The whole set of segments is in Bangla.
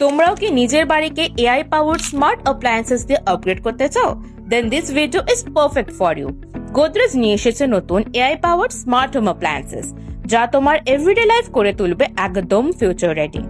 তোমরাও কি নিজের বাড়িকে এআই পাওয়ার্ড স্মার্ট অ্যাপ্লায়েন্সেস দিয়ে আপগ্রেড করতে চাও? Then this video is perfect for you. Godrej নিয়ে এসেছে নতুন AI powered smart home appliances, যা তোমার এভরিডে লাইফ করে তুলবে একদম ফিউচার রেডি।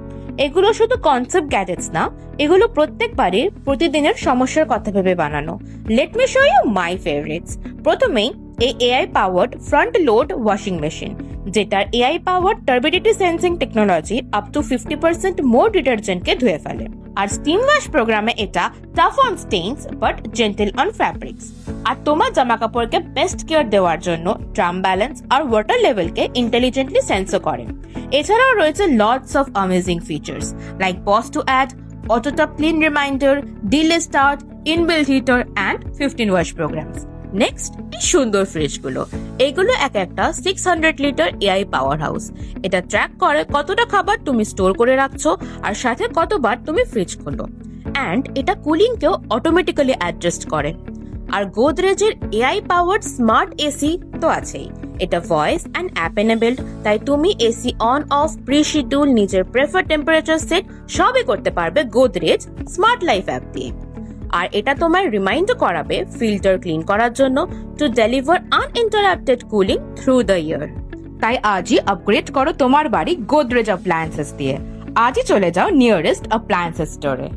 এগুলো শুধু কনসেপ্ট গ্যাজেটস না, এগুলো প্রত্যেক বাড়ির প্রতিদিনের সমস্যার কথা ভেবে বানানো। Let me show you my favourites. প্রথমেই এই AI powered front load washing machine, যেটার AI powered turbidity sensing technology up to 50% more ডিটারজেন্টকে ধুয়ে ফেলে। আর স্টিম ওয়াশ প্রোগ্রামে এটা tough on stains but gentle on fabrics. আর তোমার জামা কাপড়কে বেস্ট কেয়ার দেওয়ার জন্য ড্রাম ব্যালেন্স আর ওয়াটার লেভেলকে ইন্টেলিজেন্টলি সেন্সও করে। এছাড়াও রয়েছে lots of amazing features like pause to add, auto top clean reminder, delay start, inbuilt heater and 15 wash programmes. Next, এই সুন্দর ফ্রিজগুলো। এগুলো এক একটা 600 লিটার এআই পাওয়ার হাউস। এটা ট্র্যাক করে কতটা খাবার তুমি স্টোর করে রাখছো আর সাথে কতবার তুমি ফ্রিজ খোলো। অ্যান্ড এটা কুলিংকেও অটোমেটিক্যালি অ্যাডজাস্ট করে। আর গোদরেজের এআই পাওয়ার্ড স্মার্ট এসি তো আছেই। এটা ভয়েস অ্যান্ড অ্যাপ এনেবেলড, তাই তুমি AC on of, pre schedule, নিজের প্রেফার টেম্পারেচার সেট সবই করতে পারবে গোদরেজ স্মার্ট লাইফ অ্যাপ দিয়ে। আর এটা তোমায় রিমাইন্ডও করাবে ফিল্টার ক্লিন করার জন্য to deliver uninterrupted cooling through the year. তাই আজই আপগ্রেড করো তোমার বাড়ি গোদরেজ অ্যাপ্লায়েন্সেস দিয়ে। আজই চলে যাও নিয়ারেস্ট অ্যাপ্লায়েন্সেস স্টোরে।